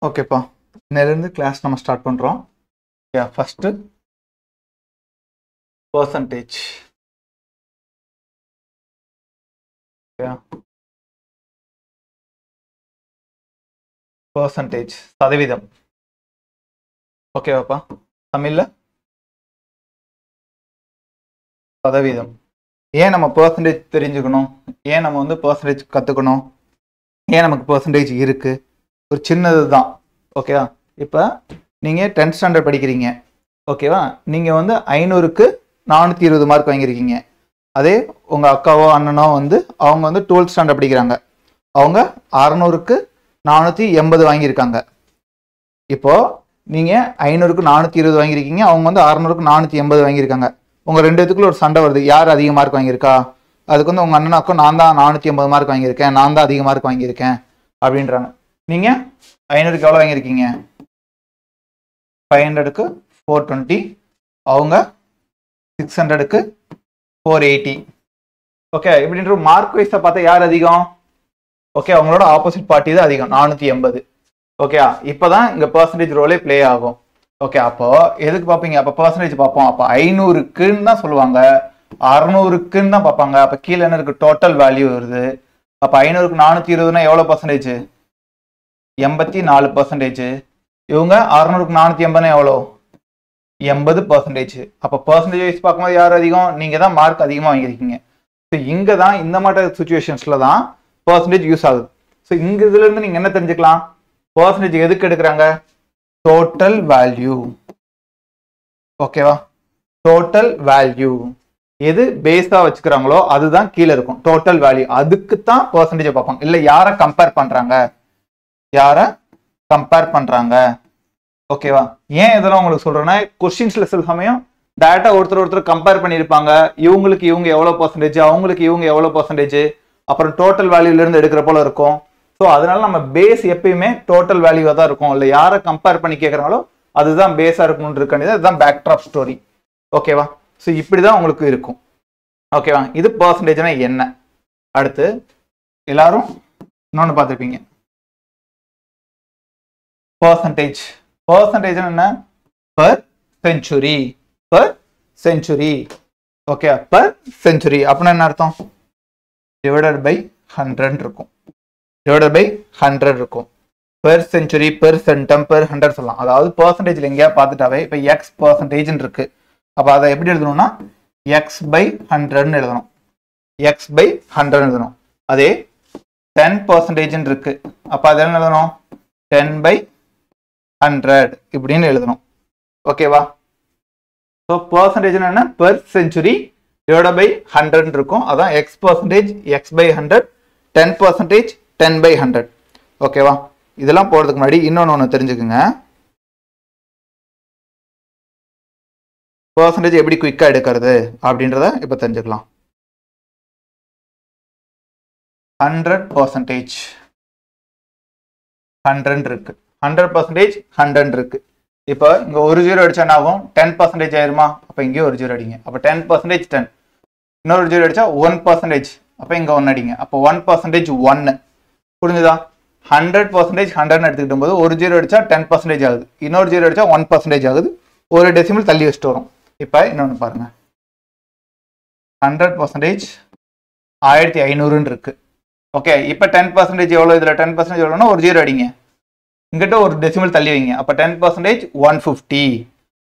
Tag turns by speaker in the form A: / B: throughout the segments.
A: ஓகேப்பா, இன்னிலிருந்து கிளாஸ் நம்ம ஸ்டார்ட் பண்ணுறோம். First percentage. பர்சன்டேஜ் சதவீதம். ஓகேவாப்பா, தமிழில் சதவீதம். ஏன் நம்ம பர்சன்டேஜ் தெரிஞ்சுக்கணும், ஏன் நம்ம வந்து பர்சன்டேஜ் கற்றுக்கணும், ஏன் நமக்கு பர்சன்டேஜ் இருக்குது, ஒரு சின்னது தான். ஓகேவா, இப்போ நீங்கள் 10th ஸ்டாண்டர்ட் படிக்கிறீங்க. ஓகேவா, நீங்கள் வந்து 500க்கு 420 மார்க் வாங்கியிருக்கீங்க. அதே உங்கள் அக்காவோ அண்ணனோ வந்து அவங்க வந்து 12th ஸ்டாண்டர்ட் படிக்கிறாங்க. அவங்க 600க்கு 480 வாங்கியிருக்காங்க. இப்போது நீங்கள் 500க்கு 420 வாங்கியிருக்கீங்க, அவங்க வந்து 600க்கு 480 வாங்கியிருக்காங்க. உங்கள் ரெண்டு பேத்துக்குள்ள ஒரு சண்டை வருது, யார் அதிக மார்க் வாங்கியிருக்கா. அதுக்கு வந்து உங்கள் அண்ணனாக்கும் நான் தான் 480 மார்க் வாங்கியிருக்கேன், நான் தான் அதிக மார்க் வாங்கியிருக்கேன் அப்படின்றாங்க. நீங்கள் 500க்கு எவ்வளோ வாங்கியிருக்கீங்க, 500க்கு 420, அவங்க 600க்கு 480. ஓகே, இப்படின்ற மார்க் வைஸை பார்த்தா யார் அதிகம்? ஓகே, அவங்களோட ஆப்போசிட் பார்ட்டி தான் அதிகம், 480. ஓகே, இப்போதான் இங்கே பர்சன்டேஜ் ரோலே பிளே ஆகும். ஓகே, அப்போ எதுக்கு பார்ப்பீங்க? அப்போ பர்சன்டேஜ் பார்ப்போம். அப்போ 500க்குன்னு தான் சொல்லுவாங்க, 600க்குன்னு தான் பார்ப்பாங்க. அப்போ கீழே என்ன இருக்குது, டோட்டல் வேல்யூ வருது. அப்போ 500க்கு 420னா எவ்வளோ பர்சன்டேஜ்? 84%. இவங்க 600க்கு 480னா எவ்வளோ? 80%. அப்போ பர்சன்டேஜ் வைஸ் பார்க்கும்போது யார் அதிகம்? நீங்கள் தான் மார்க் அதிகமாக வாங்கியிருக்கீங்க. ஸோ இங்கே தான் இந்த மாதிரி சுச்சுவேஷன்ஸில் தான் பர்சன்டேஜ் யூஸ் ஆகுது. ஸோ இங்கே இதுலேருந்து நீங்கள் என்ன தெரிஞ்சுக்கலாம்? பர்சன்டேஜ் எதுக்கு எடுக்கிறாங்க? Total value. ஓகேவா, டோட்டல் வேல்யூ எது பேஸாக வச்சுக்கிறாங்களோ அதுதான் கீழே இருக்கும், டோட்டல் வேல்யூ. அதுக்கு தான் பர்சன்டேஜை பார்ப்பாங்க. இல்லை யாரை கம்பேர் பண்ணுறாங்க, யாரை கம்பேர் பண்ணுறாங்க. ஓகேவா, ஏன் இதெல்லாம் உங்களுக்கு சொல்கிறேன்னா, கொஸ்டின்ஸில் சில சமயம் டேரெக்டாக ஒருத்தர் கம்பேர் பண்ணியிருப்பாங்க. இவங்களுக்கு இவங்க எவ்வளோ பர்சன்டேஜ், அவங்களுக்கு இவங்க எவ்வளோ பர்சன்டேஜ், அப்புறம் டோட்டல் வேல்யூலேருந்து எடுக்கிற போல இருக்கும். ஸோ அதனால நம்ம பேஸ் எப்பயுமே டோட்டல் வேல்யூவாக தான் இருக்கும். இல்லை யாரை கம்பேர் பண்ணி கேட்குறாங்களோ அதுதான் பேஸாக இருக்கணும்னு இருக்காண்டியது. அதுதான் பேக்ட்ராப் ஸ்டோரி. ஓகேவா, ஸோ இப்படி தான் உங்களுக்கு இருக்கும். ஓகேவா, இது பர்சன்டேஜ்னா என்ன. அடுத்து எல்லாரும் இன்னொன்று பார்த்துருப்பீங்க, பர்சன்டேஜ். பர்சன்டேஜ் என்ன? Per century. Per century. Okay, per century அப்படின்னா என்ன அர்த்தம்? டிவைடட் பை 100 இருக்கும். டிவைடட் பை 100 இருக்கும். Per century, per centum, per 100 சொல்லலாம். அதாவது பர்சன்டேஜ்ல எங்கேயா பார்த்துட்டாவே இப்போ எக்ஸ் பர்சன்டேஜ்னு இருக்கு. அப்போ அதை எப்படி எழுதணும்னா எக்ஸ் பை 100ன்னு எழுதணும். எக்ஸ் பை 100 எழுதணும். அதே 10% இருக்கு. அப்போ அதை என்ன எழுதணும்? 10 பை 100 இப்படின்னு எழுதணும். ஓகேவா, ஸோ பர்சன்டேஜ் என்ன? பெர் செஞ்சுரி டிவைடட் பை 100 இருக்கும். அதான் x percentage x by 100, 10% 10 by 100. ஓகேவா, இதெல்லாம் போறதுக்கு முன்னாடி இன்னொன்று தெரிஞ்சுக்குங்க. பர்சன்டேஜ் எப்படி குயிக்கா எடுக்கிறது அப்படின்றத இப்போ தெரிஞ்சுக்கலாம். 100% 100 இருக்கு, 100% 100 இருக்கு. இப்போ இங்க ஒரு ஜீரோ அடிச்சா என்ன ஆகும்? 10% ஆயிருமா? அப்போ இங்கேயும் ஒரு ஜீரோ அடிங்க. அப்போ 10% 10. இன்னொரு ஜீரோ அடிச்சா 1%. அப்போ இங்க 1 அடிங்க. அப்போ 1% 1. புரிஞ்சுதா? 100% 100ன்னு எடுத்துக்கிட்டு போது ஒரு ஜீரோ அடிச்சா 10% ஆகுது, இன்னொரு ஜீரோ அடிச்சா 1% ஆகுது. ஒரு டெசிமல் தள்ளி வச்சுட்டு வரும். இப்போ இன்னொன்று பாருங்க, 100% 1500 இருக்கு. ஓகே, இப்போ 10% எவ்வளோ? இதில் 10% எவ்வளோன்னா ஒரு ஜீரோ அடிங்க, இங்கிட்ட ஒரு டெசிமல் தள்ளி வைங்க. அப்போ 10% 150.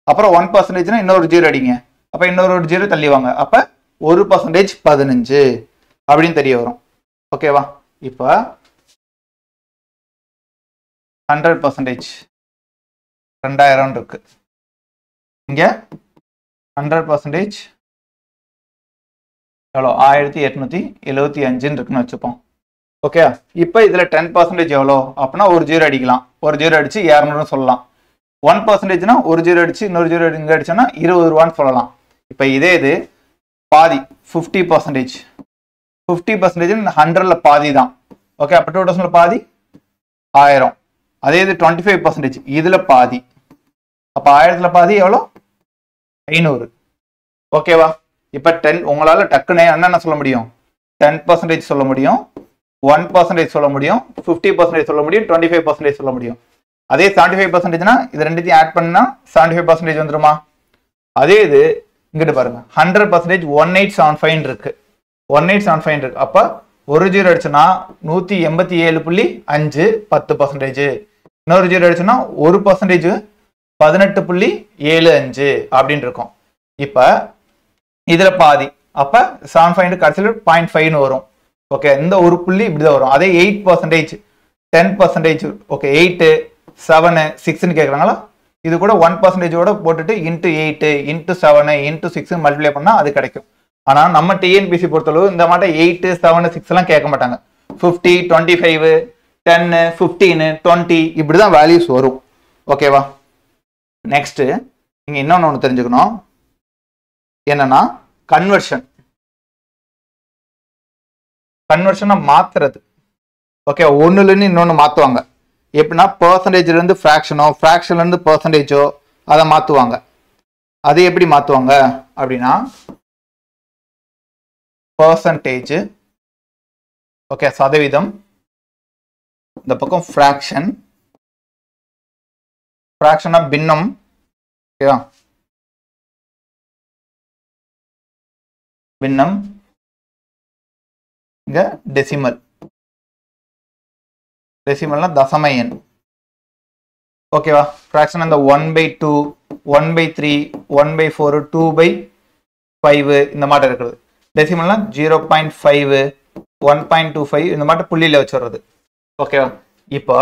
A: அப்புறம் 1%னா இன்னொரு ஜீரோ அடிங்க, அப்போ இன்னொரு ஜீரோ தள்ளி வாங்க. அப்போ 1% 15 அப்படின்னு தெரிய வரும். ஓகேவா, இப்போ 100% 2000 இருக்கு. இங்க 100% எவ்வளோ? 1875 இருக்குன்னு வச்சுப்போம். ஓகே, இப்போ இதில் 10% எவ்வளோ அப்படின்னா ஒரு ஜீரோ அடிக்கலாம். ஒரு ஜீரோ அடிச்சு 200 சொல்லலாம். 1%னா ஒரு ஜீரோ அடிச்சு இன்னொரு ஜீரோ இங்கே அடிச்சோன்னா 20 ரூபான்னு சொல்லலாம். இப்போ இதே இது பாதி 50%. 50% 100ல் பாதி தான். ஓகே, அப்போ 2000ல பாதி 1000. அதே இது 25% இதுல பாதி. அப்போ 1000ல பாதி எவ்வளோ? 500. ஓகேவா, இப்போ 10 உங்களால் டக்குன்னு என்னென்ன சொல்ல முடியும்? 10% சொல்ல முடியும், 1% சொல்ல முடியும், 50% சொல்ல முடியும், 25% சொல்ல முடியும். அதே 75%னா இது ரெண்டுத்தையும் ஆட் பண்ணா 75% வந்துருமா? அதே இது இங்கிட்டு பாருங்க 100% 1875 இருக்கு. 1875 இருக்கு. அப்ப ஒரு ஜீரோ அடிச்சுன்னா 187.5 10%. இன்னொரு ஜீரோ அடிச்சுன்னா 1% 18.75 அப்படின்னு இருக்கும். இப்ப இதுல பாதி அப்ப 75 கடைசியில் 0.5 வரும். ஓகே, இந்த ஒரு புள்ளி இப்படிதான் வரும். அதே 8% 10%, ஓகே 8 7 6ன்னு கேட்குறாங்களா, இது கூட 1% போட்டுட்டு இன்ட்டு 8 இன்ட்டு 7 இன்ட்டு 6 மல்டிப்ளை பண்ணா அது கிடைக்கும். ஆனா நம்ம டிஎன்பிசி பொறுத்தளவு இந்த மாதிரி 8 7 6 எல்லாம் கேட்க மாட்டாங்க. 50 25 10 15 20 இப்படிதான் வேல்யூஸ் வரும். ஓகேவா? நெக்ஸ்ட் நீங்க இன்னொன்னு தெரிஞ்சுக்கணும், என்னன்னா கன்வர்ஷன். கன்வர்ஷனை மாத்துறது. ஓகே, ஒண்ணுல இருந்து இன்னொன்னு மாத்துவாங்க. எப்படின்னா பெர்சன்டேஜ்ல இருந்து ஃபிராக்ஷனோ, ஃபிராக்ஷன்ல இருந்து பெர்சன்டேஜோ அதை மாத்துவாங்க. அது எப்படி மாத்துவாங்க அப்படின்னா பெர்சன்டேஜ், ஓகே சதவீதம், இந்த பக்கம் ஃபிராக்ஷன், ஃபிராக்ஷனா பின்னம், ஓகேவா பின்னம், இங்க டெசிமல், டெசிமல்னா தசம எண். ஓகேவா? ஃபிராக்ஷன் அந்த 1/2 1/3 1/4 2/5 இந்த மாதிரி இருக்குது. டெசிமல்னா 0.5 1.25 இந்த மாதிரி புள்ளியில வச்சுடுறது. ஓகேவா? இப்போ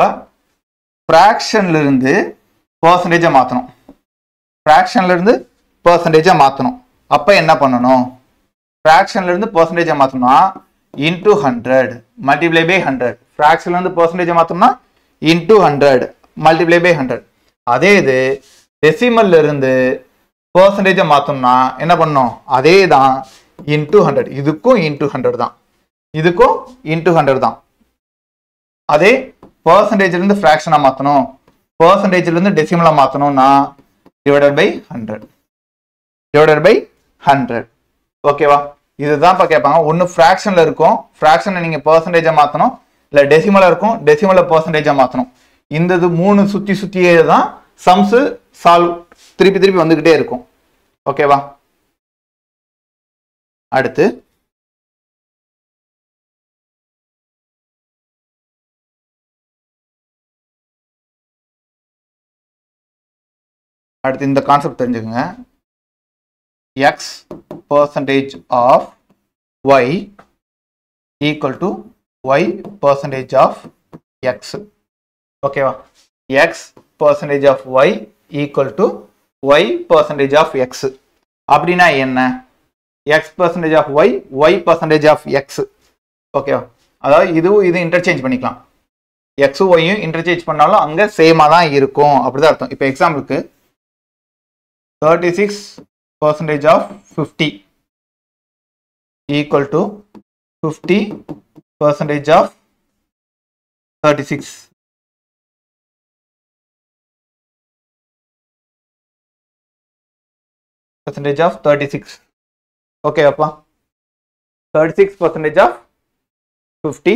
A: ஃபிராக்ஷன்ல இருந்து பெர்சன்டேஜை மாற்றணும். ஃபிராக்ஷன்ல இருந்து பெர்சன்டேஜை மாற்றணும். அப்ப என்ன பண்ணணும்? ஃபிராக்ஷன்ல இருந்து பெர்சன்டேஜை மாற்றணும்னா இன்டூ 100 மல்டிப்ளை பை 100. ஃபிராக்ஷன்ல இருந்து பெர்சன்டேஜை மாற்றணும்னா இன்டூ 100 மல்டிப்ளை பை 100. அதே இது டெசிமல்ல இருந்து பெர்சன்டேஜை மாற்றணும்னா என்ன பண்ணணும்? அதே தான் இன்டூ 100. இதுக்கும் இன்டூ 100 தான், இதுக்கும் இன்டூ 100 தான். அதே பெர்சன்டேஜ்ல இருந்து ஃபிராக்ஷனா மாற்றணும், பெர்சன்டேஜ்ல இருந்து டெசிமலா மாற்றணும்னா டிவைடட் பை 100 டிவைடட் பை 100. ஓகேவா? இதுதான் இப்ப கேட்பாங்க. ஒன்னு ஃபிராக்ஷன்ல இருக்கும், ஃபிராக்ஷனை நீங்க பெர்சன்டேஜா மாத்தணும், இல்ல டெசிமலா இருக்கும், டெசிமலை பெர்சன்டேஜா மாத்தணும். இந்த இது மூணு சுத்தி சுத்தியே தான் சம்ஸ் சால்வ் திருப்பி திருப்பி வந்துகிட்டே இருக்கும். ஓகேவா? அடுத்து இந்த கான்செப்ட் தெரிஞ்சுக்கங்க. x percentage of y equal to y percentage of x. ஓகேவா? x percentage of y equal to y percentage of x. அப்படின்னா என்ன? x percentage of y, y percentage of x. ஓகேவா? அதாவது இது இன்டர்சேஞ்ச் பண்ணிக்கலாம். x y இன்டர்சேஞ்ச் பண்ணாலும் அங்க சேமா தான் இருக்கும் அப்படிதான் அர்த்தம். இப்போ எக்ஸாம்பிளுக்கு 36% of 50 equal to 50% of 36. Percentage of 36. Okay, appa. 36% of 50,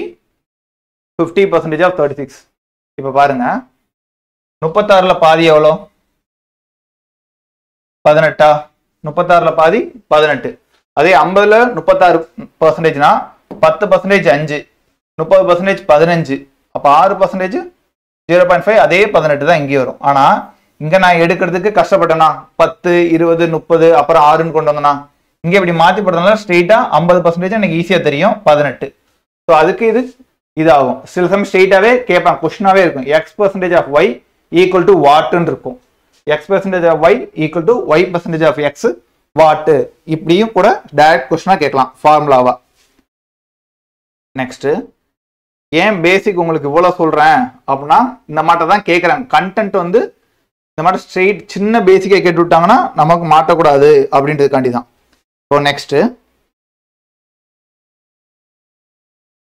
A: 50% of 36. இப்ப பாருங்க, 36ல பாதி எவ்வளோ? 18. 36ல பாதி 18. அதே 50ல 36%னா 10% 5, 30% 15. அப்ப 6% 0.5, அதே 18 தான் இங்கே வரும். ஆனா இங்க நான் எடுக்கிறதுக்கு கஷ்டப்பட்டேன்னா 10 20 30 அப்புறம் 6ன்னு கொண்டு வந்தேன்னா இங்க இப்படி மாத்தி போட்டதுனால ஸ்ட்ரெயிட்டா 50% எனக்கு ஈஸியா தெரியும் 18. ஸோ அதுக்கு இது ஆகும். சில சமயம் ஸ்ட்ரெயிட்டாவே கேட்பாங்க, கொஸ்டினாவே இருக்கும். x% of y equal to வாட்னு இருக்கும். x% of y equal to y% of x what. இப்படியும் கூட டைரக்ட் கொஸ்டினா கேட்கலாம் ஃபார்முலாவா. நெக்ஸ்ட், ஏன் பேசிக் உங்களுக்கு இவ்வளவு சொல்றேன் அப்படின்னா இந்த மாட்ட தான் கேட்கறாங்க. கண்டென்ட் இந்த மாதிரி ஸ்ட்ரெயிட் சின்ன பேசிக்கை கேட்டு விட்டாங்கன்னா நமக்கு மாட்டக்கூடாது அப்படின்றதுக்காண்டி தான். இப்போ நெக்ஸ்ட்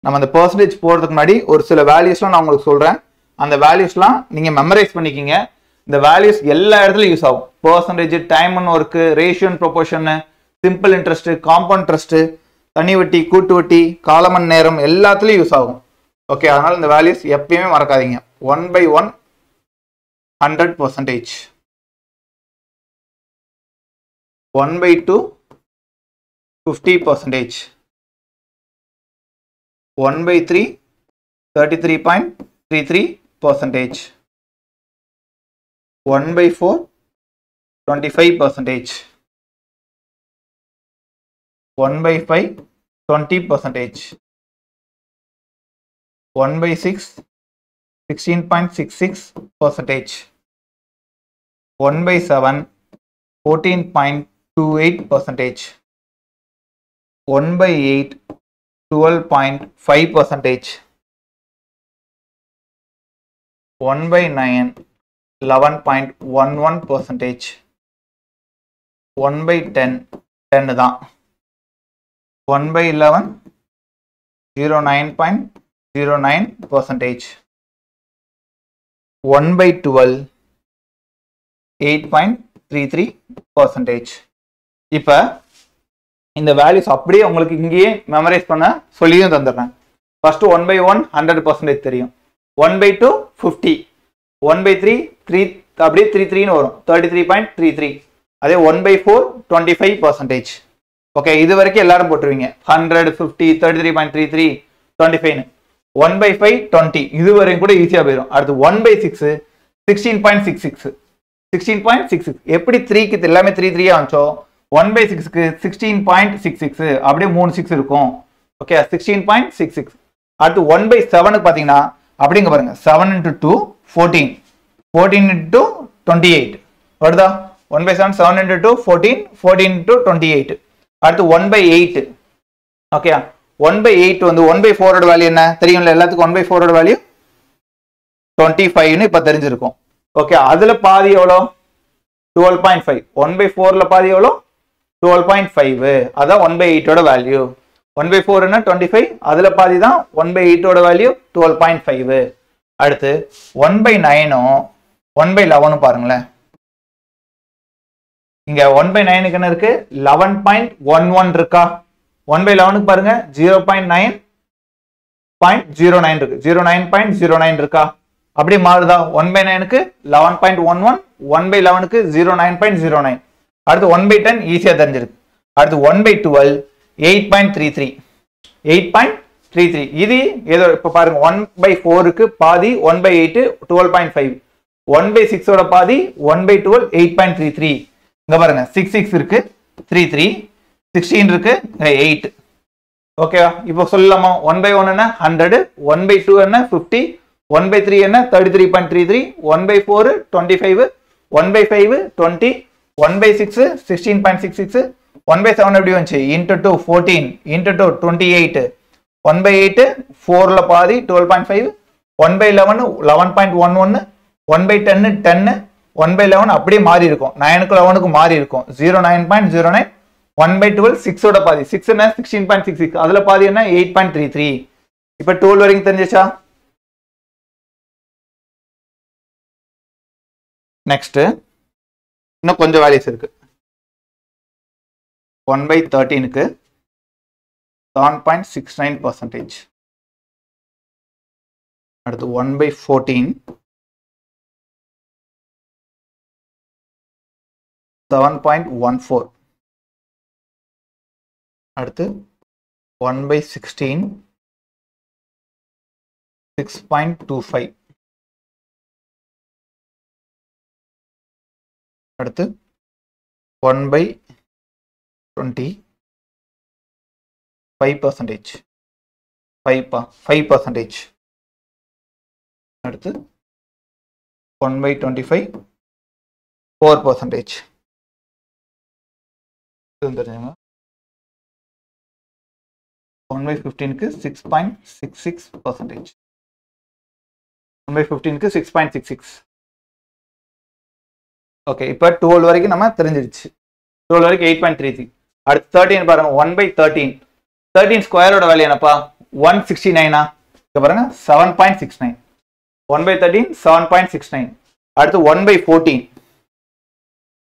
A: நம்ம அந்த பெர்சன்டேஜ் போறதுக்கு முன்னாடி ஒரு சில வேல்யூஸ்லாம் நான் உங்களுக்கு சொல்றேன். அந்த வேல்யூஸ்லாம் நீங்க மெமரைஸ் பண்ணிக்கிங்க. இந்த வேல்யூஸ் எல்லா இடத்துலயும் யூஸ் ஆகும். Percentage, time and work, ratio and proportion, simple interest, compound interest, தனி வட்டி, கூட்டு வட்டி, காலமணி நேரம் எல்லாத்துலயும் யூஸ் ஆகும். ஓகே, அதனால இந்த வேல்யூஸ் எப்பயுமே மறக்காதீங்க. 1 by 1 100%. 1/2 50%. 1/3 33.33%. 1/4 25%. 1/5 20%. 1/6 16.66%. 1/7 14.28%. 1/8 12.5%. 1/9 11.11%. 1/10 10 தான். 1/11 09.09%. 1/12 8.33%. இப்போ இந்த வேல்யூஸ் அப்படியே உங்களுக்கு இங்கேயே மெமரைஸ் பண்ண சொல்லியும் தந்துடுறேன். ஃபர்ஸ்ட் 1/1 100% தெரியும். 1/2 50. 1/3 3 அப்படியே 33 வரும் 33.33. அதே 1/4 25%. ஓகே, இது வரைக்கும் எல்லாரும் போட்டுருவீங்க 100 50 33.33 25. 1/5 20 இது வரைக்கும் கூட ஈஸியா போயிடும். அடுத்து 1/6 16.66 16.66. எப்படி 3க்கு எல்லாமே 3 ஆச்சோ 1/6க்கு 16.66 அப்படியே 3 6 இருக்கும். ஓகே, 16.66. அடுத்து 1/7க்கு பாத்தீங்கன்னா அப்படிங்க பாருங்க 7 × 2 14 14 × 28 வருதா? 1/7 7 × 2 14 14 × 28. அடுத்து 1/8. ஓகே, 1/8 வந்து 1/4 ஓட வேல்யூ என்ன தெரியும்ல எல்லாத்துக்கும்? 1/4 ஓட வேல்யூ 25 ன்னு இப்ப தெரிஞ்சிருக்கும். ஓகே, அதுல பாதி எவ்வளோ? 12.5. 1/4ல பாதி எவ்வளோ? 12.5. அதான் 1/8 ஓட வேல்யூ. 1/4 என்ன 25, அதுல பாதி தான் 1/8 ஓட வேல்யூ 12.5. அடுத்து 1/9ம் 1/11 பாருங்களேன். இங்க 1/9க்கு என்ன இருக்கு? 11.11 இருக்கா? 1/11க்கு பாருங்க 0.9.09 இருக்கு. 09.09 இருக்கா? அப்படி மாறுதா? 1/9க்கு 11.11, 1/11க்கு 09.09. அடுத்து 1/10 ஈஸியா தெரிஞ்சிருக்கு. அடுத்து 1/12 8.33 8.33. இது ஏதோ இப்ப பாருங்க 1/4க்கு பாதி 1/8 12.5. 1/6 ஓட பாதி 1/12 8.33. இங்க பாருங்க 6 இருக்கு 33, 16 இருக்கு 8. ஓகேவா? இப்போ சொல்லலாமா? 1/1 என்ன 100, 1/2 என்ன 50, 1/3 என்ன 33.33, 1/4 25, 1/5 20, 1/6 16.66, 1/7 எப்படி வந்துச்சு? into 2 14, into 2 28, 1/8 4ல பாதி 12.5, 1/11 11.11, 1/10 10, 1/11 அப்படியே மாறி இருக்கும். 9க்கு 11க்கு மாறி இருக்கும் 09.09. 1/12 6 ஓட பாதி 6 என்ன 16.66, அதுல பாதி என்ன 8.33. இப்ப 12 வரைக்கும் தெரிஞ்சிச்சா? நெக்ஸ்ட் இன்னும் கொஞ்சம் வேல்யூஸ் இருக்கு. 1/13க்கு 7.69%. அடுத்து 1/14 7.14. அடுத்து 1/16 6.25. அடுத்து 1/20 5%. 5%. அடுத்து 1/25 4%. 1/15க்கு 6.66%. 1/15க்கு 6.66. ஓகே, இப்போ 12 வரைக்கும் நம்ம தெரிஞ்சிருச்சு. 12 வரைக்கும் 8.33. அடுத்து 13 பாருங்க 1/13. 13 ஸ்கொயரோட வேல்யூ என்னப்பா? 169. இங்க பாருங்க 7.69. 1/13 7.69. அடுத்து 1/14.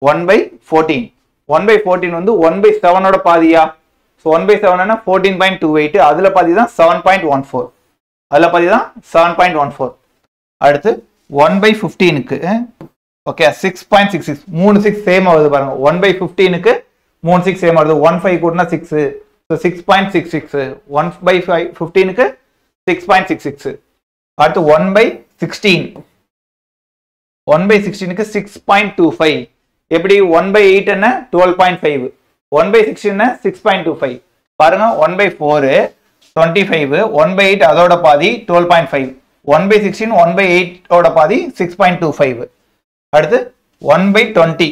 A: 1/14. 1/14 வந்து 1/7 ஓட பாதியா? ஸோ 1/7 என்ன 14.28, அதுல பாதி தான் 7.14, அதுல பாதி தான் 7.14. அடுத்து 1/15க்கு ஓகே 6.66 மூணு 6 சேம் வருது பாருங்க 1/15க்கு 3 6 சேம் வருது 1 5 கூட்டினா 6 so 6.66 1/15க்கு 6.66 அடுத்து 1/16 1/16க்கு 6.25 எப்படி 1/8 என்ன 12.5 1/16 என்ன 6.25 பாருங்க 1/4 25 1/8 அதோட பாதி 12.5 1/16 1/8 ஓட பாதி 6.25 அடுத்து 1/20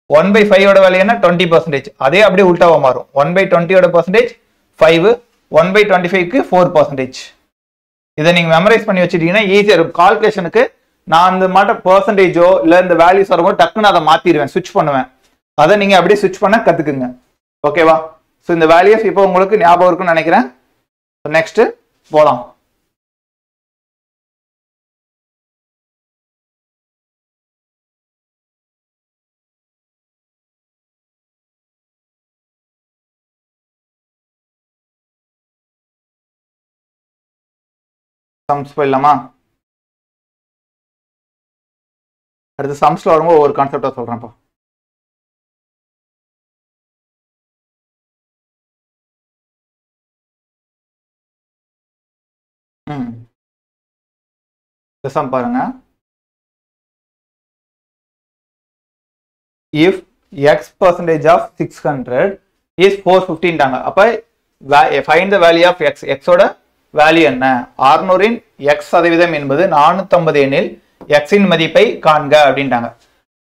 A: 1/5 ஓட வேல்யூ என்ன 20% அதே அப்படியே உல்டாவா மாறும் 1/20 ஓட percentage 5 1/25க்கு 4%. இதை நீங்க மெமரைஸ் பண்ணி வச்சிட்டீங்கன்னா ஈஸியா இருக்கும் கால்குலேஷனுக்கு. நான் இந்த மாட்ட பெர்சன்டேஜோ இல்ல இந்த வேல்யூஸ் வரும்போது டக்குன்னு அதை மாத்திடுவேன், ஸ்விட்ச் பண்ணுவேன். அதை நீங்க அப்படியே ஸ்விட்ச் பண்ண கத்துக்குங்க. ஓகேவா? ஸோ இந்த வேல்யூஸ் இப்போ உங்களுக்கு ஞாபகம் இருக்குன்னு நினைக்கிறேன். நெக்ஸ்ட் போலாம். சம்ஸ் போயிடலாமா? அடுத்து சம்ஸ்ல வரும்போது ஒவ்வொரு கான்செப்டா சொல்றேன்ப்பா. சம் பாருங்க. if x percentage of 600 is 415 டாங்க. அப்ப find the value of x. x ஓட வேல்யூ என்ன? 600 இன் x சதவீதம் என்பது 450 எனில் x இன் மதிப்பை காண்க அப்படின்ட்டாங்க.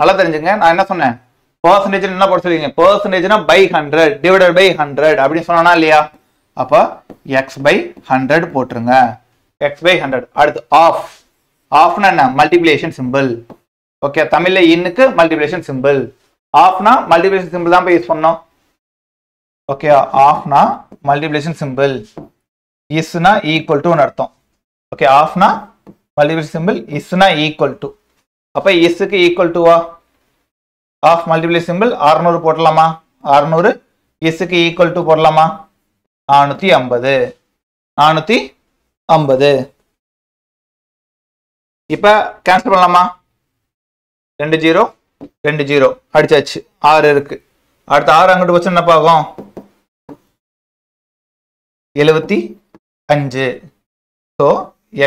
A: நல்லா தெரிஞ்சுங்க. நான் என்ன சொன்னேன்? பெர்சன்டேஜ் என்ன போட சொல்லுவீங்க? பெர்சன்டேஜ்னா by 100 divided by 100 அப்படின்னு சொன்னா இல்லையா? அப்ப x by 100 போட்டுருங்க. x by 100. அடுத்து ஆஃப். ஆஃப்னா என்ன? Multiplication symbol. ஓகே, தமிழ்ல இன்னுக்கு மல்டிப்ளிகேஷன் சிம்பிள். ஆஃப்னா மல்டிப்ளிகேஷன் சிம்பிள் தான் யூஸ் பண்ணோம். ஓகே, ஆஃப்னா மல்டிப்ளிகேஷன் சிம்பிள். இஸ்னா ஈக்குவல் டு அர்த்தம். ஓகே, ஆஃப்னா மல்டிப்ளிகேஷன் சிம்பிள், இஸ்னா ஈக்குவல் டு. அப்ப இஸ்க்கு ஈக்குவல் டுவா? ஆஃப் மல்டிப்ளிகேஷன் சிம்பிள் 600 போடலாமா? 600 இஸ்க்கு ஈக்குவல் டு போடலாமா? 450. 450. இப்ப கேன்சல் பண்ணலாமா? 2 0 2 0 அடிச்சாச்சு. 6 இருக்கு. அடுத்து 6 அங்கிட்டு வச்சு என்ன ஆகும்? 75. ஸோ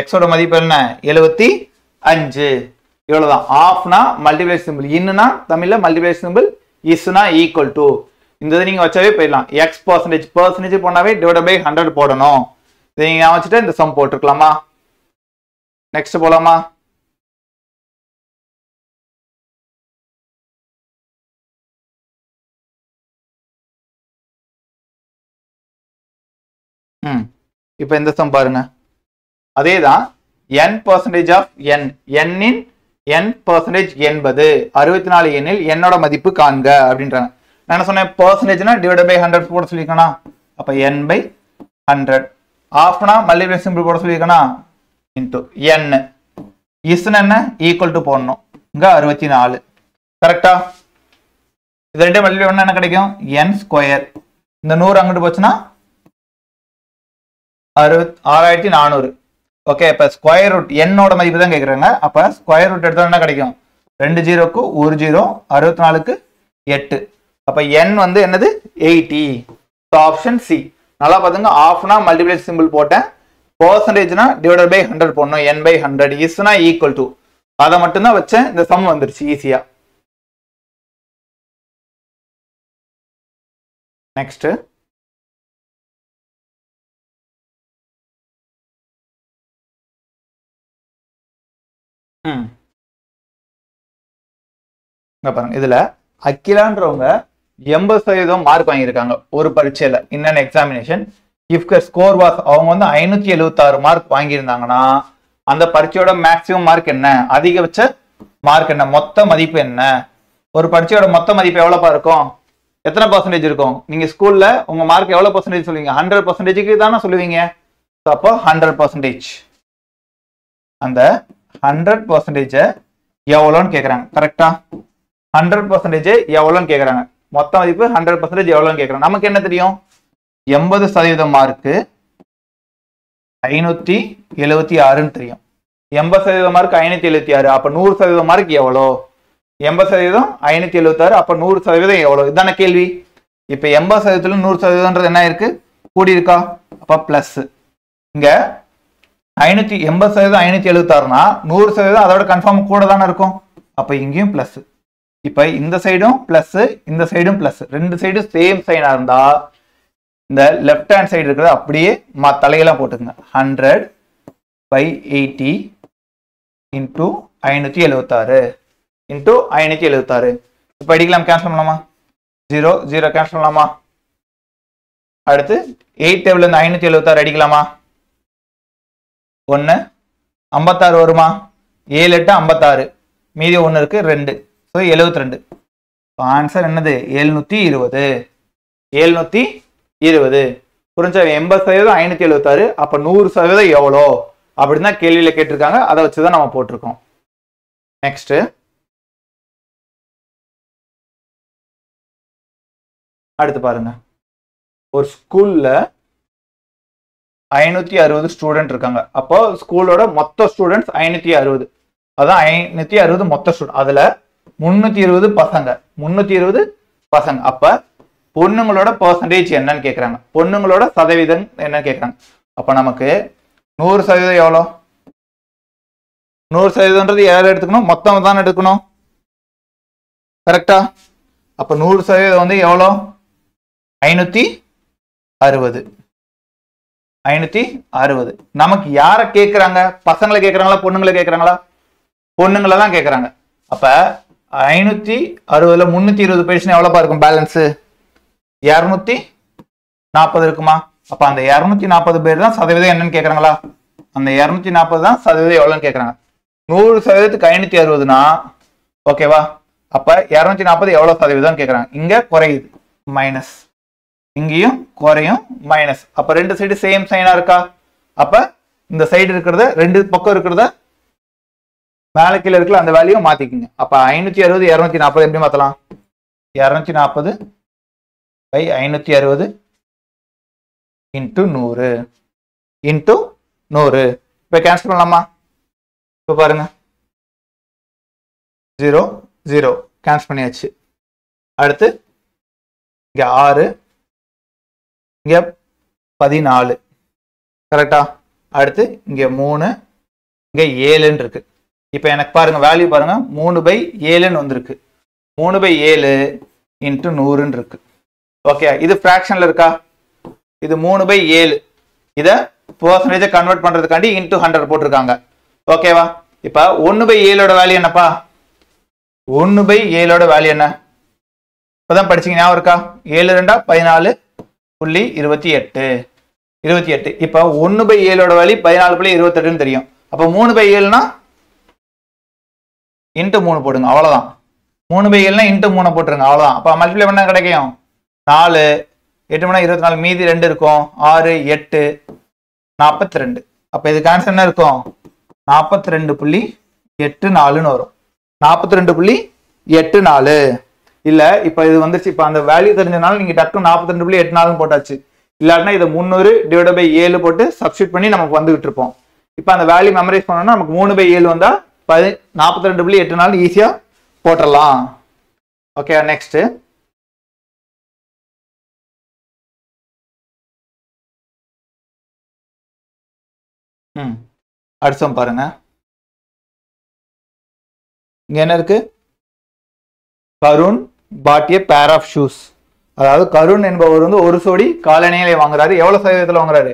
A: எக்ஸோட மதிப்பு என்ன? 75. இவ்வளவுதான். ஆஃப்னா மல்டிப்ளிகேஷன் சிம்பிள், இன்னுனா தமிழ்ல மல்டிப்ளிகேஷன் சிம்பிள், இஸ்னா ஈக்குவல் டு. இந்த நீங்க வச்சாவே போயிடலாம். எக்ஸ் பர்சன்டேஜ் பர்சன்டேஜ் போனாவே டிவைட் பை 100 போடணும். இதை நீங்க வச்சுட்டு இந்த சம் போட்டுருக்கலாமா? நெக்ஸ்ட் போலாமா? இப்ப இந்த சம் பாருங்க. அதேதான் n percentage of n, n in n percentage என்பது 64 எண்ணில் என்னோட மதிப்பு காண்க அப்படின்றாங்க. நான் என்ன சொன்னேன்? பர்சன்டேஜ்னா டிவைட் பை 100 போட சொல்லியிருக்கேனா? அப்ப n by 100. ஆஃப்னா மல்டிப்ளிகேஷன் சிம்பிள் போட சொல்லியிருக்கேனா? Into n. இஸ்னா என்ன? ஈக்குவல் டு போடணும். இங்க 64. கரெக்டா? இது ரெண்டே மல்டிப்ளை பண்ணா என்ன கிடைக்கும்? n square. இந்த 100 அங்கிட்டு போச்சுன்னா 6400. ஓகே, இப்ப ஸ்கொயர் ரூட் என்னோட மதிப்பு தான் கேட்குறாங்க. அப்ப ஸ்கொயர் ரூட் எடுத்தா என்ன கிடைக்கும்? 2 0க்கு 1 0, 64க்கு 8. அப்ப n வந்து என்னது? 80. Option C. நல்லா பாத்துங்க. ஆஃப்னா மல்டிப்ளிகேஷன் சிம்பிள் போட்டேன். பெர்சன்டேஜ்னா டிவைடட் பை 100 போடணும். n by 100 இஸ்னா ஈக்குவல் டு. அதை மட்டும் தான் வச்சேன். இந்த சம் வந்துருச்சு ஈஸியா. நெக்ஸ்ட் பாருங்க. இதுல அகிலான்றவங்க 80% மார்க் வாங்கியிருக்காங்க ஒரு பரீட்சையில, இன்னொன்னு எக்ஸாமினேஷன். இஃப் ஸ்கோர் வாஸ், அவங்க வந்து 576 மார்க் வாங்கியிருந்தாங்கன்னா அந்த பரீட்சையோட மேக்ஸிமம் மார்க் என்ன? அதிகபட்ச மார்க் என்ன? மொத்த மதிப்பு என்ன? ஒரு பரீட்சையோட மொத்த மதிப்பு எவ்வளவுப்பா இருக்கும்? எத்தனை பர்சன்டேஜ் இருக்கும்? நீங்க ஸ்கூல்ல உங்க மார்க் எவ்வளவு பர்சன்டேஜ் சொல்லுவீங்க? 100% தானே சொல்லுவீங்க. அப்போ 100%. அந்த 100% எவ்வளோன்னு கேட்குறாங்க. கரெக்டா? 100% எவ்வளோன்னு கேட்குறாங்க. மொத்த மதிப்பு 100% எவ்வளோன்னு கேட்குறாங்க. நமக்கு என்ன தெரியும்? 80% மார்க்கு 576ன்னு தெரியும். 80% மார்க் 576. அப்ப 100% மார்க் எவ்வளோ? 80% 576. அப்ப 100% எவ்வளோ? இதுதான கேள்வி. இப்ப 80%ல 100%ன்றது என்ன இருக்கு? கூடி இருக்கா? அப்ப பிளஸ். இங்க 80% 576னா 100% அதோட கன்ஃபார்ம் கூட தானே இருக்கும். அப்ப இங்கேயும் பிளஸ். இப்ப இந்த சைடும் பிளஸ், இந்த சைடும் பிளஸ். ரெண்டு சைடும் சேம் சைனா இருந்தா இந்த லெஃப்ட் ஹேண்ட் சைடு இருக்கிறது அப்படியே தலையெல்லாம் போட்டுக்கங்க. 100/80 இன்டூ 576 இன்டூ 576. இப்ப அடிக்கலாம், கேன்சல் பண்ணலாமா? 0 0 கேன்சல் பண்ணலாமா? அடுத்து 8 டேபிள்ல இருந்து 576 அடிக்கலாமா? 1 56 வருமா? 7 8 56, மீதி 1 இருக்கு 2, ஸோ 72. ஆன்சர் என்னது? 720. 720 புரிஞ்சா? 80% 576. அப்ப 100% எவ்வளோ அப்படின்னு தான் கேள்வியில கேட்டிருக்காங்க. அதை வச்சுதான் நம்ம போட்டிருக்கோம். நெக்ஸ்ட் அடுத்து பாருங்க. ஒரு ஸ்கூல்ல 560 ஸ்டூடெண்ட் இருக்காங்க. அப்போ ஸ்கூலோட மொத்த ஸ்டூடெண்ட்ஸ் 560. அதான் 560 மொத்த ஸ்டூடெண்ட். அதுல 320 பசங்க. 320 பசங்க. அப்ப பொண்ணுங்களோட பெர்சன்டேஜ் என்னன்னு கேட்கறாங்க. பொண்ணுங்களோட சதவீதம் என்னன்னு கேட்கறாங்க. அப்ப நமக்கு 100% எவ்வளோ? 100%ன்றது யாரும் எடுத்துக்கணும்? மொத்தம் தான் எடுக்கணும். கரெக்டா? அப்ப 100% வந்து எவ்வளோ? 560. 560. நமக்கு யார கேட்கறாங்க? பசங்களை கேட்கறாங்களா பொண்ணுங்களை கேட்கறாங்களா? பொண்ணுங்களை தான் கேட்கறாங்க. அப்ப 560ல 320 போயிடுச்சுன்னா எவ்வளோப்பா இருக்கும் பேலன்ஸ்? 240 இருக்குமா? அப்ப அந்த 240 பேர் தான் சதவீதம் என்னன்னு கேட்கறாங்களா? அந்த 240 தான் சதவீதம் எவ்வளோன்னு கேட்கறாங்க. 100%க்கு 560னா ஓகேவா? அப்ப 240 எவ்வளவு சதவீதம் கேட்கறாங்க. இங்க குறையுது மைனஸ், இங்கேயும் குறையும் மைனஸ். அப்ப ரெண்டு சைடு சேம் சைனா இருக்கா? அப்ப இந்த சைடு இருக்கிறத, ரெண்டு பக்கம் இருக்கிறத மேல கீழே இருக்கல அந்த வேல்யூ மாத்திக்குங்க. அப்ப 560 240 எப்படி மாத்தலாம்? 240/560 இன்டூ 100 இன்டூ 100. இப்ப கேன்சல் பண்ணலாமா? இப்ப பாருங்க 0 0 கேன்சல் பண்ணியாச்சு. அடுத்து இங்க 6, இங்க 14 கரெக்டா? அடுத்து இங்க 3, இங்க 7 இருக்கு. இப்ப எனக்கு பாருங்க வேல்யூ பாருங்க 3/7 வந்திருக்கு. 3/7 இன்டூ 100 இருக்கு. ஓகே, இது ஃபிராக்ஷன்ல இருக்கா? இது 3/7. இத பெர்சன்டேஜ் கன்வெர்ட் பண்றதுக்காண்டி இன்டூ 100 போட்டிருக்காங்க. ஓகேவா? இப்ப 1/7 வேல்யூ என்னப்பா? 1/7 வேல்யூ என்ன? இப்பதான் படிச்சீங்க, ஞாபகம் இருக்கா? 7 2 14.28 28. இப்ப 1/7 வேல்யூ 14.28 தெரியும். அப்ப 3/7னா இன்ட்டு 3 போடுங்க, அவ்வளவுதான். 3/7னா இன்ட்டு 3 போட்டுருங்க, அவ்வளவுதான். அப்ப மல்டிப்ளை பண்ணா கிடைக்கும் 4, 8 மணி 24, மீதி 2 இருக்கும். 6 8 42. அப்ப இதுக்கு ஆன்சர் என்ன இருக்கும்? 42.84 வரும். 42.84 இல்ல. இப்ப இது வந்துருச்சு. இப்ப அந்த வேல்யூ தெரிஞ்சனால நீங்க டக்கு 42.84 போட்டாச்சு. இல்லாட்டினா இதை 300/7 போட்டு சப்ஸ்டியூட் பண்ணி நமக்கு வந்துகிட்டு இருப்போம். இப்ப அந்த வேல்யூ மெமரைஸ் பண்ணோம்னா நமக்கு 3/7 வந்தா 42.84 ஈஸியா போட்டுடலாம். ஓகே, நெக்ஸ்ட் அடுத்தம் பாருங்க. இங்க என்ன இருக்கு? கருண் bought a pair of shoes. அதாவது கருண் என்பவர் வந்து ஒரு சோடி காலணிகளை வாங்குறாரு. எவ்வளவு சதவீதத்துல வாங்குறாரு?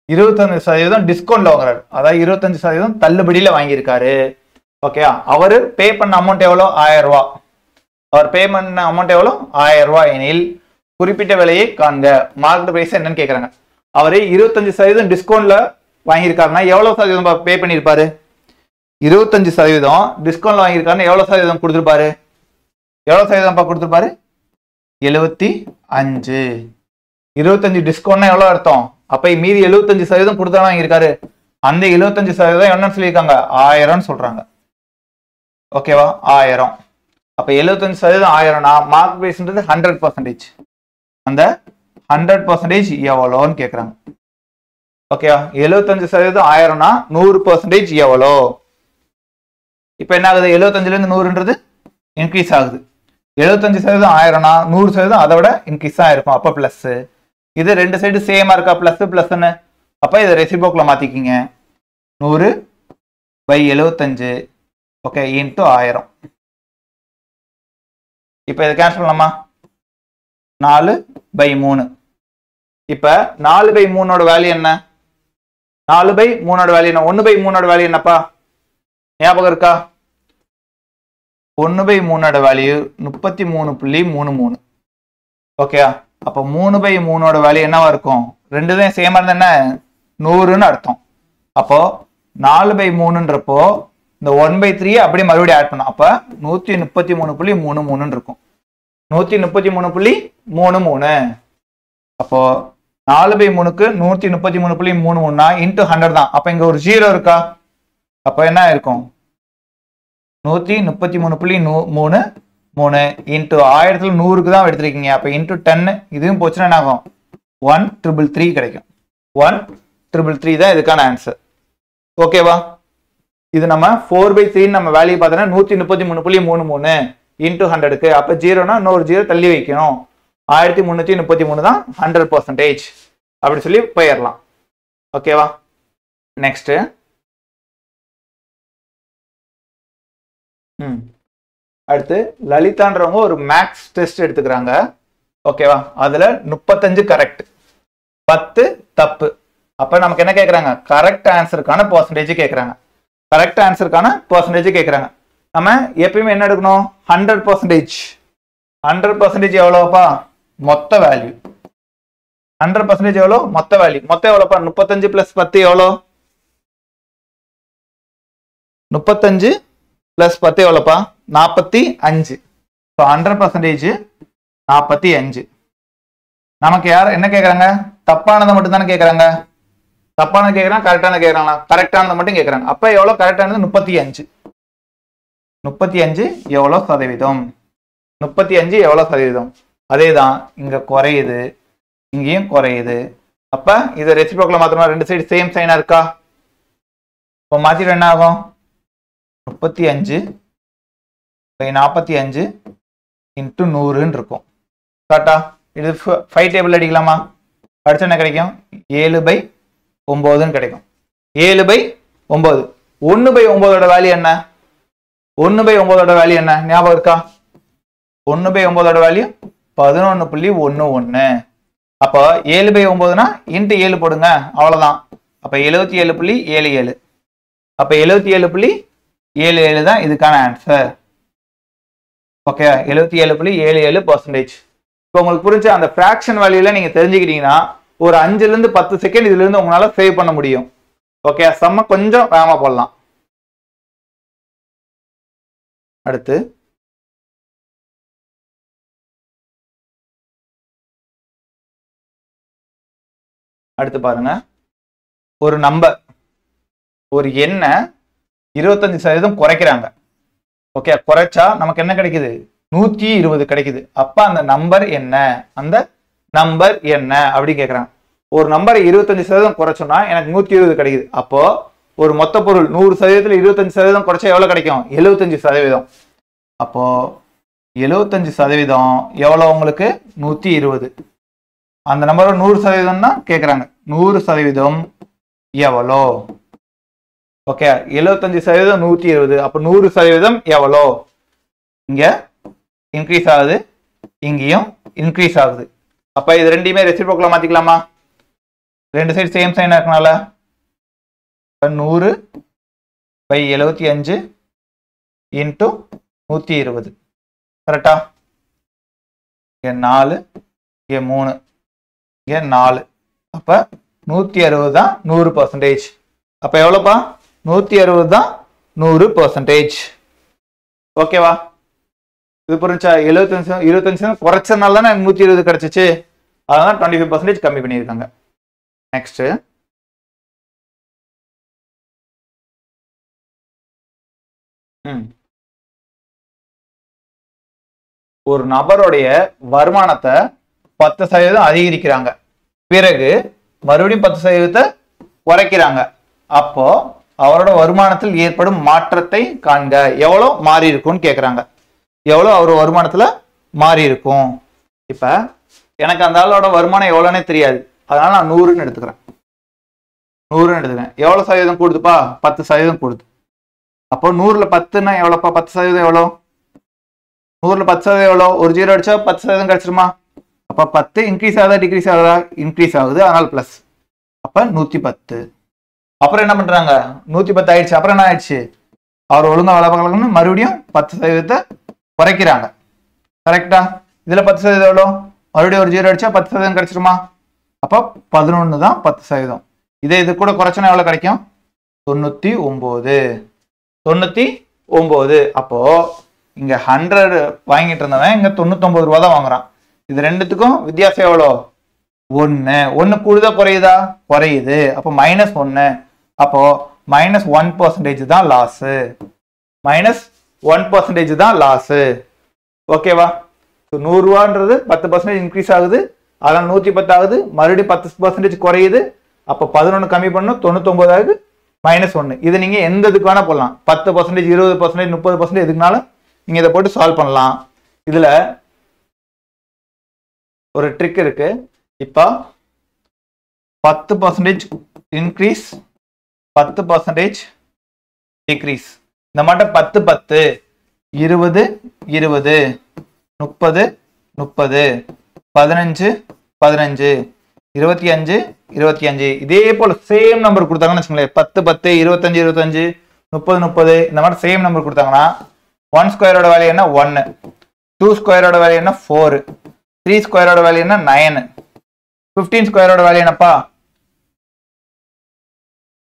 A: 25% டிஸ்கவுண்ட்ல வாங்குறாரு. அதாவது 25% தள்ளுபடியில வாங்கியிருக்காரு. ஓகே, அவரு பே பண்ண அமௌண்ட் எவ்வளோ? 1000 ரூபாய். அவர் பே பண்ண அமௌண்ட் எவ்வளோ? 1000 ரூபாய் எனில் குறிப்பிட்ட விலையை காண்க. மார்க்கெட் பிரைஸ் என்னன்னு கேட்கறாங்க. அவரு 25% டிஸ்கவுண்ட்ல வாங்கியிருக்காருன்னா எவ்வளவு சதவீதம் பே பண்ணியிருப்பாரு? 25% டிஸ்கவுண்ட்ல வாங்கியிருக்காருன்னு எவ்வளவு சதவீதம் கொடுத்துருப்பாரு? எவ்வளவு சதவீதம் கொடுத்துருப்பாரு? 75. 25 டிஸ்கவுண்ட்னா எவ்வளவு அர்த்தம்? அப்ப மீதி 75% கொடுத்தா வாங்கியிருக்காரு. அந்த 75% என்னன்னு சொல்லியிருக்காங்க? 1000 சொல்றாங்க. ஓகேவா? 1000. அப்ப 75% 1000னா மார்க் பிரைஸ்ன்றது 100%. அந்த 100% எவ்வளோன்னு கேட்கறாங்க. ஓகேவா? 75% 1000னா 100% எவ்வளோ? இப்போ என்ன ஆகுது 75லேருந்து 100ன்றது இன்க்ரீஸ் ஆகுது 75% 1000னா 100% அதை விட இன்க்ரீஸ் தான் இருக்கும் அப்போ ப்ளஸ் இது ரெண்டு சைடு சேமா இருக்கா ப்ளஸ் ப்ளஸ்ன்னு அப்போ இதை ரெசிப்ரோக்கில் மாற்றிக்கிங்க 100/75 ஓகே இன்ட்டு 1000 இப்போ இதை கேன்சல் பண்ணலாமா 4/3 இப்போ 4/3 வேல்யூ என்ன 4/3 வேல்யூ என்ன 1/3 வேல்யூ என்னப்பா ஞாபகம் இருக்கா 1/3 வேல்யூ 33.33 ஓகேயா அப்போ 3/3 வேல்யூ என்னவா இருக்கும் ரெண்டுதான் சேமா இருந்தா என்ன 100ன்னு அர்த்தம் அப்போ 4/3ன்றப்போ இந்த 1/3 அப்படியே மறுபடியும் ஆட் பண்ணும் அப்ப 133.33 இருக்கும் 133.33 அப்போ 4/3க்கு 133.33 இன்ட்டு 100 தான் அப்ப இங்க ஒரு 0 இருக்கா அப்ப என்ன இருக்கும் 133.33 இன்ட்டு 1000ல 100க்கு தான் எடுத்திருக்கீங்க அப்ப இன்ட்டு 10 இதுவும் போச்சுன்னா என்ன ஆகும் 1333 கிடைக்கும் 1333 தான் இதுக்கான ஆன்சர் ஓகேவா இது நம்ம 4/3 நம்ம வேல்யூ பார்த்தோம்னா 133.33 இன்ட்டு 100க்கு அப்ப 0னா இன்னொரு 0 தள்ளி வைக்கணும் 1333 தான் 100% அப்படி சொல்லி போயிடலாம் ஓகேவா நெக்ஸ்ட் அடுத்து லலிதான்றவங்க ஒரு மேக்ஸ் டெஸ்ட் எடுத்துக்கிறாங்க ஓகேவா அதுல 35 கரெக்ட் 10 தப்பு அப்ப நமக்கு என்ன கேக்குறாங்க கரெக்ட் ஆன்சருக்கான பெர்சன்டேஜ் கேக்குறாங்க கரெக்ட் ஆன்சருக்கான பெர்சன்டேஜ் கேக்குறாங்க நம்ம எப்பயுமே என்ன எடுக்கணும் 100% எவ்வளவுப்பா மொத்த வேல்யூ 100% எவ்வளவு மொத்த வேல்யூ மொத்தம் எவ்வளவுப்பா 35 + 10 எவ்வளவு 35 + 10 எவ்வளவுப்பா 45 ஸோ 100% 45 நமக்கு யார் என்ன கேக்குறாங்க தப்பானதை மட்டும் தானே கேக்குறாங்க தப்பானது கேக்குறாங்க கரெக்டானது கேக்குறாங்களா கரெக்டானது மட்டும் கேக்குறாங்க அப்ப எவ்வளவு கரெக்டானது 35 எவ்வளவு சதவீதம் 35 எவ்வளவு சதவீதம் அதேதான் இங்க குறையுது இங்கேயும் குறையுது அப்ப இதை ரெசிப்ரோக்கல்ல மாத்திரமா ரெண்டு சைடு சேம் சைனா இருக்கா இப்போ மாத்திட்டு என்ன ஆகும் 35/45 இன்ட்டு 100ன்னு இருக்கும் கரெக்டா இது 5 டேபிள் அடிக்கலாமா அடிச்சா என்ன கிடைக்கும் 7/9 கிடைக்கும் 7/9 1/9 வேல்யூ என்ன 1/9 வேல்யூ என்ன ஞாபகம் இருக்கா 1/9 வேல்யூ 11.11 அப்போ 7/9னா இன்ட்டு 7 போடுங்க அவ்வளவுதான் அப்ப 77.77 அப்ப 77.77 தான் இதுக்கான ஆன்சர் ஓகே 77.77% இப்போ உங்களுக்கு புரிஞ்ச அந்த ஃபிராக்ஷன் வேல்யூல நீங்க தெரிஞ்சுக்கிட்டீங்கன்னா ஒரு 5 இருந்து 10 செகண்ட் இதுல இருந்து உங்களால சேவ் பண்ண முடியும் ஓகே சம்ம கொஞ்சம் வேகமா போடலாம் அடுத்து பாருங்க ஒரு நம்பர் ஒரு எண்ணை 25% குறைக்கிறாங்க ஓகே குறைச்சா நமக்கு என்ன கிடைக்குது 120 கிடைக்குது அப்ப அந்த நம்பர் என்ன அப்படி கேக்குறாங்க ஒரு நம்பரை 25% குறைச்சோம்னா எனக்கு 120 கிடைக்குது அப்போ ஒரு மொத்த பொருள் 100%ல 25% குறைச்சா எவ்வளவு கிடைக்கும் 75% அப்போ 75% எவ்வளவு உங்களுக்கு 120 அந்த நம்பர் 100% தான் கேக்குறாங்க 100% எவ்வளோ ஓகே 75% 120 அப்ப 100% எவ்வளோ இங்க இன்க்ரீஸ் ஆகுது இங்கேயும் இன்க்ரீஸ் ஆகுது அப்ப இது ரெண்டையுமே ரெசிப்ரோக்கலா மாத்திக்கலாமா ரெண்டு சைடு சேம் சைனா இருக்கனால 100/75 இன்ட்டு 120 கரெக்டா இங்க 4 இங்க 3 இங்க 4 அப்ப 160 தான் 100% அப்ப எவ்வளவுப்பா 160 தான் 100% ஓகேவா இது புரிஞ்சா 25% குறைச்சனால தானே 120 கிடைச்சிச்சு அதான் 25% கம்மி பண்ணியிருக்காங்க நெக்ஸ்ட் ஒரு நபருடைய வருமானத்தை 10% அதிகரிக்கிறாங்க பிறகு மறுபடியும் 10% குறைக்கிறாங்க அப்போ அவரோட வருமானத்தில் ஏற்படும் மாற்றத்தை காண்க. எவ்வளோ மாறி இருக்கும்னு கேட்குறாங்க. எவ்வளோ அவர் வருமானத்தில் மாறி இருக்கும். இப்போ எனக்கு அந்த ஆளோட வருமானம் எவ்வளோனே தெரியாது, அதனால நான் 100ன்னு எடுத்துக்கிறேன். 100ன்னு எடுத்துக்கிறேன். எவ்வளோ சதவீதம் கூடுதுப்பா? 10% கூடுது. அப்போ 100ல் 10ன்னா எவ்வளோப்பா? 10% எவ்வளோ? 100ல் 10% எவ்வளோ? ஒரு 0 அடிச்சா 10% கிடைச்சிருமா? அப்போ 10 இன்க்ரீஸ் ஆகுதா டிக்ரீஸ் ஆகுதா? இன்க்ரீஸ் ஆகுது, அதனால ப்ளஸ். அப்போ 110. அப்புறம் என்ன பண்றாங்க? 110 ஆயிடுச்சு. அப்புறம் என்ன ஆயிடுச்சு? அவர் ஒழுங்கா வேலை பார்க்கலன்னு மறுபடியும் 10% குறைக்கிறாங்க. கரெக்டா? இதுல 10% எவ்வளோ? மறுபடியும் ஒரு 0 அடிச்சா 10% கிடைச்சிருமா? அப்போ 11 தான் 10%. இது கூட குறைச்சனா எவ்வளோ கிடைக்கும்? 99. 99. அப்போ இங்க 100 வாங்கிட்டு இருந்தவன் இங்க 99 ரூபா தான் வாங்குறான். இது ரெண்டுத்துக்கும் வித்தியாசம் எவ்வளோ? 1. 1 கூடுதா குறையுதா? குறையுது. அப்போ -1. அப்போ -1% தான் லாஸ். -1% தான் லாஸ். ஓகேவா? 100 ரூபான்றது 10% இன்க்ரீஸ் ஆகுது, அதனால 110 ஆகுது. மறுபடியும் 10% குறையுது. அப்போ 11 கம்மி பண்ணும், 99 ஆகுது, -1. இது நீங்க எந்த இதுக்கு வேணா போடலாம். 10%, 20%, 30% எதுக்குனாலும் நீங்க இதை போட்டு சால்வ் பண்ணலாம். இதுல ஒரு ட்ரிக் இருக்கு. இப்போ 10% இன்க்ரீஸ், 10% டிக்ரீஸ். இந்த மாட்ட 10 10, 20 20, 30 30, 15 15, 25 25. இதே போல சேம் நம்பர் கொடுத்தாங்கன்னு வச்சுக்கோங்களேன். 10 10, 25 25, 30 30 இந்த மாதிரி சேம் நம்பர் கொடுத்தாங்கன்னா 1 ஸ்கொயரோட வேல்யூ என்ன? 1. 2 ஸ்கொயரோட வேல்யூ என்ன? 4. 3 ஸ்கொயரோட வேல்யூ என்ன? 9. 15 ஸ்கொயரோட வேல்யூ என்னப்பா?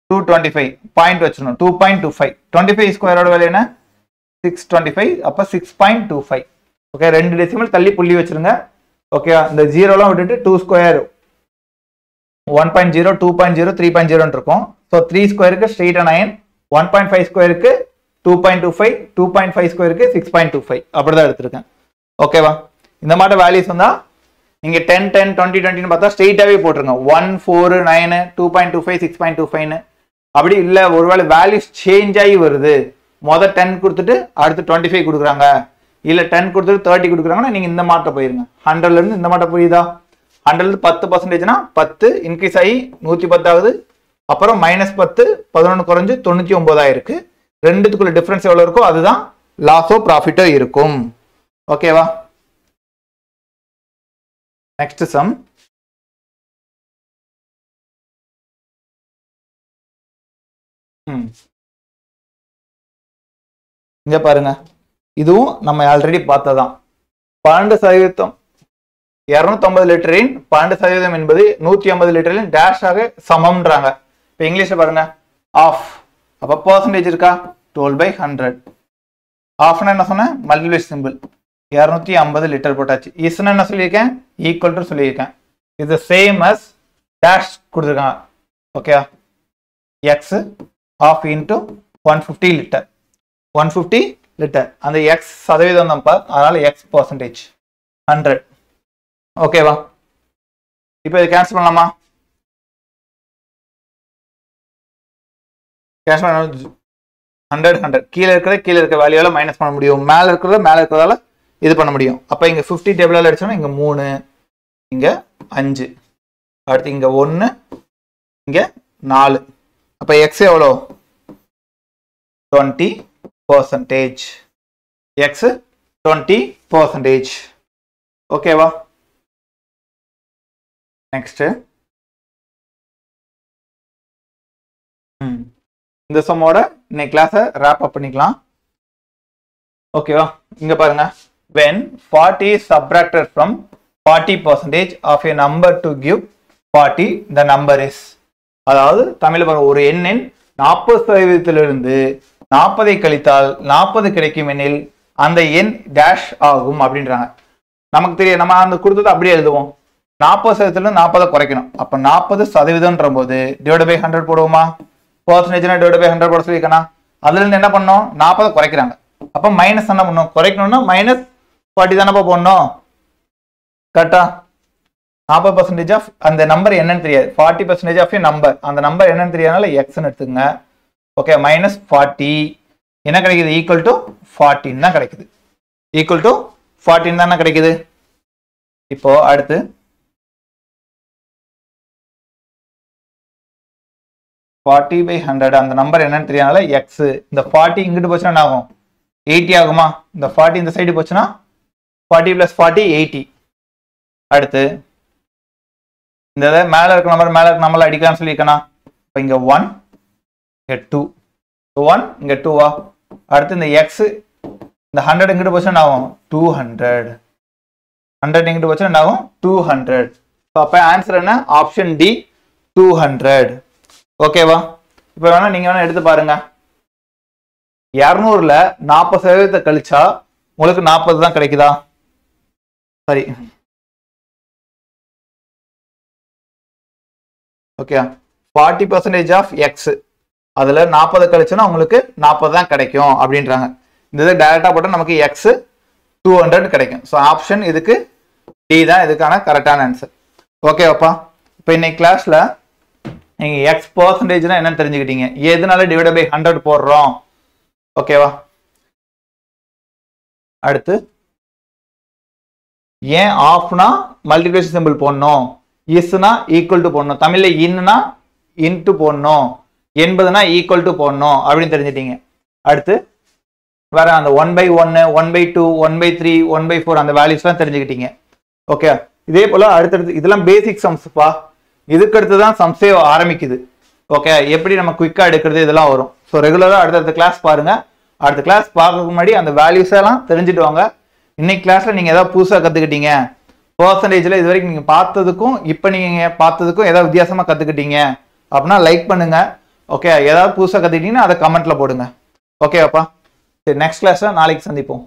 A: 225. பாயிண்ட் வச்சிடணும். 2.25. 25 ஸ்கொயரோட வேல்யூ என்ன? 625. அப்ப 6.25. ஓகே, 2 டெசிமல் தள்ளி புள்ளி வச்சிருங்க. ஓகே, இந்த 0லாம் விட்டுட்டு 2 ஸ்கொயர் 1.0, 2.0, 3.0 இருக்கும். ஸோ 3 ஸ்கொயருக்கு ஸ்ட்ரெயிட்டா 9, 1.5 ஸ்கொயருக்கு 2.25, 2.5 ஸ்கொயருக்கு 6.25. அப்படிதான் எடுத்திருக்கேன். ஓகேவா? இந்த மாதிரி வேல்யூஸ் வந்தா நீங்க 10 10, 20 20 பார்த்தா ஸ்ட்ரெயிட்டாவே போட்டுருங்க. 1 4 9, 2.25, 6.25. அப்படி இல்லை, ஒருவேளை வேல்யூஸ் சேஞ்ச் ஆகி வருது, மொதல் 10 கொடுத்துட்டு அடுத்து 25 கொடுக்குறாங்க, இல்லை 10 கொடுத்துட்டு 30 கொடுக்குறாங்கன்னா நீங்கள் இந்த மாட்ட போயிருங்க. 100ல இருந்து இந்த மாட்ட புரியுதா? 100ல 10%னா 10 இன்க்ரீஸ் ஆகி 110 ஆகுது. அப்புறம் -10, 11 குறைஞ்சு 99 ஆயிருக்கு. ரெண்டுத்துக்குள்ள டிஃபரன்ஸ் எவ்வளோ இருக்கோ அதுதான் லாஸோ ப்ராஃபிட்டோ இருக்கும். ஓகேவா? Next sum. இங்க பாருங்க, இதுவும் நம்ம ஆல்ரெடி பார்த்ததான். 12% 250 லிட்டரின் 12% என்பது 150 லிட்டரின் டேஷாக சமம்ன்றாங்க. இப்போ இங்கிலீஷ்ல பாருங்க, ஆஃப். அப்போ பர்சன்டேஜ் இருக்கா? 12/100. ஆஃப்னா என்ன சொன்னேன்? Multiply simple. 250 லிட்டர் போட்டாச்சு. இஸ்னா என்ன சொல்லியிருக்கேன்? ஈக்குவல் டு சொல்லியிருக்கேன். இது சேம் அஸ் டேஷ் கொடுத்துருக்காங்க. Okay, x of into 150 litre. 150 litre. அந்த எக்ஸ் சதவீதம் தான்ப்பா, அதனால எக்ஸ் பர்சன்டேஜ் 100. ஓகேவா? இப்போ இது கேன்சல் பண்ணலாமா? கேன்சல் பண்ண 100 100 கீழே இருக்க வேல்யூவால மைனஸ் பண்ண முடியும், மேலே இருக்கிறதால இது பண்ண முடியும். அப்போ இங்கே 50 டேபிளால் அடிச்சோன்னா இங்கே 3, இங்கே 5, அடுத்து இங்கே 1, இங்கே 4. அப்போ எக்ஸ் எவ்வளோ? 20%. எக்ஸ் 20%. ஓகேவா? நெக்ஸ்ட் இந்த சம்மோட இன்னைக்கு கிளாஸை ரேப் அப் பண்ணிக்கலாம். ஓகேவா? இங்க பாருங்க, when 40 is subtracted from 40% of a number to give 40, the number is. அதாவது தமிழ்ல பாருங்க, ஒரு எண்ணின் 40% 40 கழித்தால் 40 கிடைக்கும் எண்ணில் அந்த எண் டேஷ் ஆகும் அப்படின்றாங்க. நமக்கு தெரியும், நம்ம அந்த கொடுத்தது அப்படியே எழுதுவோம். 40% 40 குறைக்கணும். அப்ப 40% போது டிவைட் பை 100 போடுவோமா? பர்சன்டேஜ்னா டிவைட் பை 100 போட சொல்லியிருக்கேன். அதுல இருந்து என்ன பண்ணோம்? 40 குறைக்கிறாங்க. அப்ப மைனஸ் என்ன பண்ணும்? குறைக்கணும்னா -40 தானப்பா போடணும். கரெக்டா? 40% ஆஃப் அந்த நம்பர் என்னன்னு தெரியாது. 40% ஆஃப் நம்பர், அந்த நம்பர் என்னன்னு தெரியாதனால எக்ஸ்ன்னு எடுத்துங்க. ஓகே மைனஸ் 40 என்ன கிடைக்குது ஈக்குவல் டு 14 தான் கிடைக்குது ஈக்குவல் டு 14 தானே கிடைக்குது இப்போ அடுத்து ஃபார்ட்டி பை 100 அந்த நம்பர் என்னன்னு தெரியாதனால எக்ஸ் இந்த 40 இங்கிட்டு போச்சுன்னா என்ன ஆகும் 80 ஆகுமா இந்த 40 இந்த சைடு போச்சுன்னா 40 பிளஸ் 40 80 அடுத்து இந்த மேல இருக்க நம்பர் அடிக்கலாம்னு சொல்லியிருக்கேனா இப்போ இங்க 1 இங்க 2 1 இங்க 2வா அடுத்து இந்த எக்ஸ் இந்த 100 இங்கிட்டு போச்சுன்னா என்ன ஆகும் 200 100 இங்கிட்டு போச்சுன்னா என்ன ஆகும் 200 ஸோ அப்போ ஆன்சர் என்ன ஆப்ஷன் டி 200 ஓகேவா இப்போ வேணா நீங்க வேணா எடுத்து பாருங்க 200ல 40% கழிச்சா உங்களுக்கு 40 தான் கிடைக்குதா சரி ஓகே 40% ஆஃப் எக்ஸ் அதுல 40 கழிச்சுன்னா உங்களுக்கு 40 தான் கிடைக்கும் அப்படின்றாங்க இந்த இதை டைரக்டா போட்டால் நமக்கு எக்ஸ் 200 கிடைக்கும் ஸோ ஆப்ஷன் இதுக்கு டி தான் இதுக்கான கரெக்டான ஆன்சர் ஓகேவாப்பா இப்போ இன்னைக்கு கிளாஸ்ல நீங்க எக்ஸ் பர்சன்டேஜ்னா என்னன்னு தெரிஞ்சுக்கிட்டீங்க எதனால டிவைட் பை 100 போடுறோம் ஓகேவா அடுத்து ஏன் ஆஃப்னா மல்டிப்ளிகேஷன் சிம்பிள் போடணும் இஸ்னா ஈக்குவல் டு போடணும் தமிழ்ல இன்னா இன்டு போடணும் என்பதுனா ஈக்குவல் டு போடணும் அப்படின்னு தெரிஞ்சுட்டீங்க அடுத்து வேற அந்த 1/1 1/2 1/3 1/4 அந்த வேல்யூஸ்லாம் தெரிஞ்சுக்கிட்டீங்க ஓகே இதே போல அடுத்தடுத்து இதெல்லாம் பேசிக் சம்ஸ்ப்பா இதுக்கு அடுத்து தான் சம்ஸே ஆரம்பிக்குது ஓகே எப்படி நம்ம குயிக்கா எடுக்கிறது இதெல்லாம் வரும் ஸோ ரெகுலரா அடுத்த கிளாஸ் பாருங்க அடுத்த கிளாஸ் பார்க்கறதுக்கு முன்னாடி அந்த வேல்யூஸ் எல்லாம் தெரிஞ்சுட்டு வாங்க இன்னைக்கு கிளாஸ்ல நீங்க ஏதாவது புதுசா கத்துக்கிட்டீங்க பர்சன்டேஜ்ல இது வரைக்கும் நீங்க பார்த்ததுக்கும் இப்போ நீங்க பார்த்ததுக்கும் ஏதாவது வித்தியாசமா கத்துக்கிட்டீங்க அப்படின்னா லைக் பண்ணுங்க ஓகே ஏதாவது புதுசா கத்துக்கிட்டீங்கன்னா அதை கமெண்ட்ல போடுங்க ஓகேவாப்பா சரி நெக்ஸ்ட் கிளாஸ்ல நாளைக்கு சந்திப்போம்